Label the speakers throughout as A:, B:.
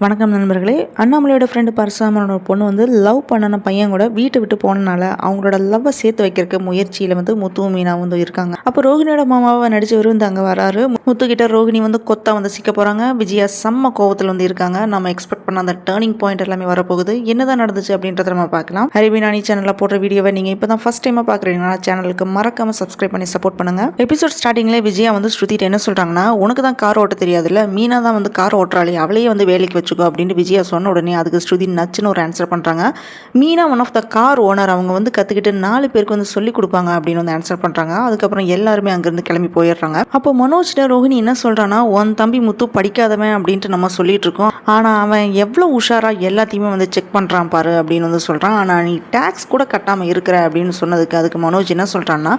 A: வணக்கம் நண்பர்களே. அண்ணாமலையோட ஃப்ரெண்டு பரசுராமனோட பொண்ணு வந்து லவ் பண்ணன பையன் கூட வீட்டை விட்டு போனனால அவங்களோட லவ்வை சேர்த்து வைக்கிறக்க முயற்சியில் வந்து முத்துவும் மீனா வந்து இருக்காங்க. அப்போ ரோஹிணியோட மாமாவை நடிச்சவர் வந்து அங்கே வராரு. முத்துக்கிட்ட ரோஹிணி வந்து கொத்தா வந்து சிக்க போகிறாங்க. விஜயா செம்ம கோவத்தில் வந்து இருக்காங்க. நம்ம எக்ஸ்பெக்ட் பண்ண அந்த டேர்னிங் பாயிண்ட் எல்லாமே வரப்போகுது. என்னதான் நடந்துச்சு அப்படின்றத நம்ம பார்க்கலாம். ஹரிபினானி சேனலில் போடுற வீடியோவை நீங்கள் இப்போ தான் ஃபஸ்ட் டைமாக பார்க்குறீங்கன்னா சேனலுக்கு மறக்காமல் சப்ஸ்கிரைப் பண்ணி சப்போர்ட் பண்ணுங்கள். எபிசோட் ஸ்டார்டிங்கில் விஜயா வந்து ஸ்ருதிட்டு என்ன சொல்கிறாங்கன்னா, உனக்கு தான் கார் ஓட்ட தெரியாதுல்ல, மீனா தான் வந்து கார் ஓட்டுறாளே, அவளையே வந்து வேலைக்கு வச்சுக்கோ அப்படின்னு விஜயா சொன்ன உடனே அதுக்கு ஸ்ருதி நச்சுன்னு ஒரு ஆன்சர் பண்ணுறாங்க. Meena one of the car owner, அவங்க வந்து கற்றுக்கிட்டு 4 பேருக்கு வந்து சொல்லிக் கொடுப்பாங்க அப்படின்னு வந்து ஆன்சர் பண்ணுறாங்க. அதுக்கப்புறம் எல்லாருமே அங்கேருந்து கிளம்பி போயிடுறாங்க. அப்போ மனோஜ்ட ரோஹிணி என்ன சொல்கிறான்னா, உன் தம்பி முத்து படிக்காதவன் அப்படின்ட்டு நம்ம சொல்லிட்டு இருக்கோம், ஆனால் அவன் எவ்வளோ உஷாராக எல்லாத்தையுமே வந்து செக் பண்ணுறான் பாரு அப்படின்னு வந்து சொல்கிறான். ஆனால் நீ டேக்ஸ் கூட கட்டாமல் இருக்கிற அப்படின்னு சொன்னதுக்கு அதுக்கு மனோஜ் என்ன சொல்கிறான்னா,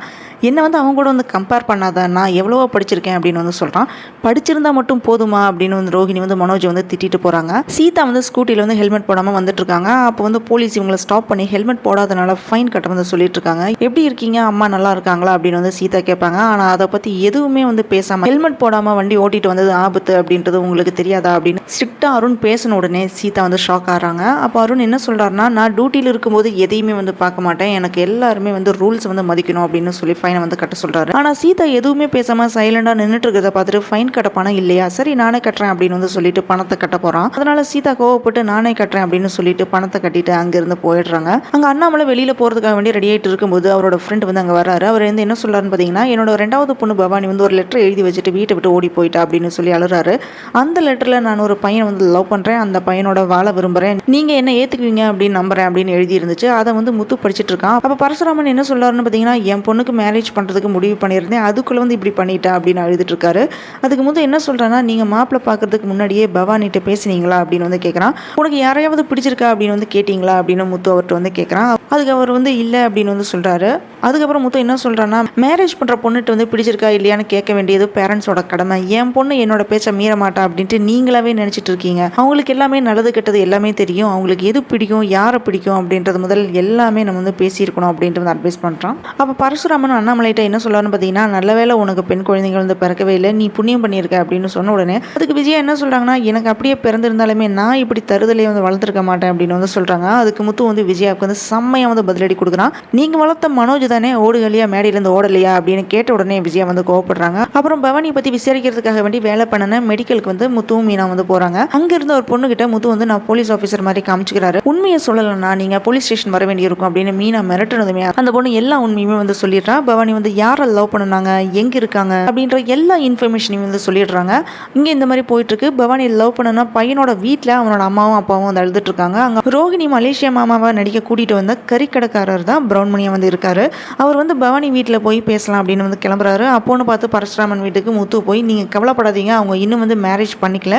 A: என்னை வந்து அவங்க கூட வந்து கம்பேர் பண்ணாத, நான் எவ்வளவோ படிச்சிருக்கேன் அப்படின்னு வந்து சொல்கிறான். படிச்சிருந்தா மட்டும் போதுமா அப்படின்னு வந்து ரோஹிணி வந்து மனோஜை வந்து திட்டிட்டு போகிறாங்க. சீதா வந்து ஸ்கூட்டியில் வந்து ஹெல்மெட் போடாமல் வந்துட்டு இருக்காங்க. அப்போ வந்து போலீஸ் இவங்களை ஸ்டாப் பண்ணி ஹெல்மெட் போடாதனால ஃபைன் கட்ட வந்து சொல்லிட்டு இருக்காங்க. எப்படி இருக்கீங்க அம்மா, நல்லா இருக்காங்களா அப்படின்னு வந்து சீதா கேட்பாங்க. ஆனால் அதை பற்றி எதுவுமே வந்து பேசாமல் ஹெல்மெட் போடாமல் வண்டி ஓட்டிட்டு வந்தது ஆபத்து அப்படின்றது உங்களுக்கு தெரியாதா அப்படின்னு ஸ்ட்ரிக்டாக அருண் பேசின உடனே சீதா வந்து ஷாக் ஆகிறாங்க. அப்போ அருண் என்ன சொல்கிறாருன்னா, நான் டியூட்டியில் இருக்கும்போது எதையுமே வந்து பார்க்க மாட்டேன், எனக்கு எல்லாருமே வந்து ரூல்ஸ் வந்து மதிக்கணும் அப்படின்னு சொல்லி ஃபைனை வந்து கட்ட சொல்கிறாரு. ஆனால் சீதா எதுவுமே பேசாமல் சைலண்டாக நின்றுட்டு இருக்கிறத பார்த்துட்டு ஃபைன் கட்ட பணம் இல்லையா, சரி நானே கட்டுறேன் அப்படின்னு வந்து சொல்லிட்டு பணத்தை கட்ட போகிறான். அதனால சீதா கோவப்பட்டு நானே கட்டுறேன் அப்படின்னு சொல்லிட்டு பணத்தை கட்டிட்டு அங்கிருந்து போயிடுறாங்க. அங்கே அண்ணாமலை வெளியில் போகிறதுக்காக வேண்டி ரெடி ஆகிட்டு இருக்கும்போது அவரோட ஃப்ரெண்ட் வந்து அங்கே வராரு. அவர் வந்து என்ன சொல்றாருன்னு பார்த்தீங்கன்னா, என்னோட 2வது பொண்ணு பவானி வந்து ஒரு லெட்டர் எழுதி வச்சுட்டு வீட்டை விட்டு ஓடி போயிட்டா அப்படின்னு சொல்லி அழுறாரு. அந்த லெட்டரில் நான் ஒரு பையனை வந்து லவ் பண்ணுறேன், அந்த பையனோட வாழ விரும்புகிறேன், நீங்கள் என்ன ஏற்றுக்குவீங்க அப்படின்னு நம்புறேன் அப்படின்னு எழுதி இருந்துச்சு. அதை வந்து முத்து படிச்சுட்டு இருக்கான். அப்போ பரசுராமன் என்ன சொல்றாருன்னு பார்த்தீங்கன்னா, என் பொண்ணுக்கு மேரேஜ் பண்ணுறதுக்கு முடிவு பண்ணியிருந்தேன், அதுக்குள்ளே வந்து இப்படி பண்ணிட்டா அப்படின்னு அழுதுட்டு இருக்காரு. அதுக்கு முந்தைய என்ன சொல்கிறேன்னா, நீங்கள் மாப்பிள்ளை பார்க்கறதுக்கு முன்னாடியே பவானிட்ட பேசுனீங்களா அப்படின்னு வந்து கேட்குறான். உனக்கு யாரையாவது பிடிச்சிருக்கா அப்படின்னு வந்து கேட்டிங்களா அப்படின்னு முத்து அவர்கிட்ட வந்து கேட்குறான். அதுக்கு அவர் வந்து இல்லை அப்படின்னு வந்து சொல்கிறாரு. அதுக்கப்புறம் முத்து என்ன சொல்கிறான்னா, மேரேஜ் பண்ணுற பொண்ணுட்டு வந்து பிடிச்சிருக்கா இல்லையான்னு கேட்க வேண்டியது பேரண்ட்ஸோட கடமை, என் பொண்ணு என்னோட பேச்சை மீற மாட்டா அப்படின்ட்டு நீங்களாவே நினச்சிட்டு இருக்கீங்க, அவங்களுக்கு எல்லாமே நல்லது கெட்டது எல்லாமே தெரியும், அவங்களுக்கு எது பிடிக்கும் யாரை பிடிக்கும் அப்படின்றது முதல் எல்லாமே நம்ம வந்து பேசியிருக்கணும் அப்படின்ட்டு வந்து அட்வைஸ் பண்ணுறான். அப்போ பரசுராமன் அண்ணாமலைட்ட என்ன சொல்கிறான்னு பார்த்தீங்கன்னா, நல்ல வேளை உனக்கு பெண் குழந்தைகள் வந்து பிறக்கவே இல்லை, நீ புண்ணியம் பண்ணியிருக்க அப்படின்னு சொன்ன உடனே அதுக்கு விஜயா என்ன சொல்கிறாங்கன்னா, எனக்கு அப்படியே பிறந்திருந்தாலுமே நான் இப்படி தருதலையே வந்து வளர்த்துருக்க மாட்டேன் அப்படின்னு வந்து சொல்கிறாங்க. அதுக்கு முத்து வந்து விஜயாவுக்கு வந்து செம்மையாக வந்து பதிலடி கொடுக்குறான். நீங்கள் வளர்த்த மனோஜ் தானே ஓடுகலையா மேடையிலேருந்து ஓடலையா அப்படின்னு கேட்ட உடனே விஜயா வந்து கோவப்படுறாங்க. அப்புறம் பவானி பற்றி விசாரிக்கிறதுக்காக வேண்டி வேலை பண்ணன மெடிக்கலுக்கு வந்து முத்துவும் மீனா வந்து போகிறாங்க. அங்கே இருந்த ஒரு பொண்ணுகிட்ட முத்து வந்து நான் போலீஸ் ஆஃபீஸர் மாதிரி காமிச்சுக்கிறாரு, உண்மையை சொல்லலைன்னா நீங்கள் போலீஸ் ஸ்டேஷன் வர வேண்டியிருக்கும் அப்படின்னு மீனா மிரட்டுனதுமே அந்த பொண்ணு எல்லா உண்மையுமே வந்து சொல்லிடுறா. பவானி வந்து யாரை லவ் பண்ணுனாங்க, எங்கே இருக்காங்க அப்படின்ற எல்லா இன்ஃபர்மேஷனையும் வந்து சொல்லிடுறாங்க. இங்கே இந்த மாதிரி போயிட்டு இருக்கு. பவானி லவ் பண்ணுனா பையனோட வீட்டில் அவனோட அம்மாவும் அப்பாவும் வந்து அழுதுட்டு இருக்காங்க. அங்கே ரோஹிணி மலேசியா மாமாவை நடிக்க கூட்டிகிட்டு வந்த கறிக்கடைக்காரர் தான் பிரவுன் மணியா வந்து இருக்காரு. அவர் வந்து பவானி வீட்டில் போய் பேசலாம் அப்படின்னு வந்து கிளம்புறாரு. அப்போன்னு பார்த்து பரசுராமன் வீட்டுக்கு முத்து போய், நீங்கள் கவலைப்படாதீங்க, அவங்க இன்னும் வந்து மேரேஜ் பண்ணிக்கல,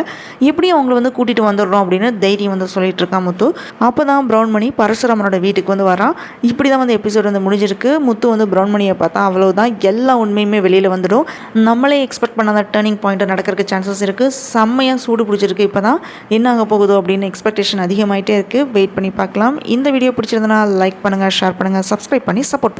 A: எப்படியும் அவங்கள வந்து கூட்டிகிட்டு வந்துடுறோம் அப்படின்னு தைரியம் வந்து சொல்லிட்டு இருக்கான் முத்து. அப்போ தான் பிரவுன் மணி பரசுராமனோட வீட்டுக்கு வந்து வரான். இப்படி தான் வந்து எபிசோட் வந்து முடிஞ்சிருக்கு. முத்து வந்து பிரவுன் மணியை பார்த்தா அவ்வளோதான், எல்லா உண்மையுமே வெளியில் வந்துடும். நம்மளே எக்ஸ்பெக்ட் பண்ணாத டேர்னிங் பாயிண்ட் நடக்கிறதுக்கு சான்சஸ் இருக்குது. செம்மையாக சூடு பிடிச்சிருக்கு. இப்போ தான் என்ன ஆக போகுதோ அப்படின்னு எக்ஸ்பெக்டேஷன் அதிகமாகிட்டே இருக்குது. வெயிட் பண்ணி பார்க்கலாம். இந்த வீடியோ பிடிச்சிருந்தனா லைக் பண்ணுங்கள், ஷேர் பண்ணுங்கள், சப்ஸ்கிரைப் பண்ணி சப்போர்ட் பண்ணுங்கள்.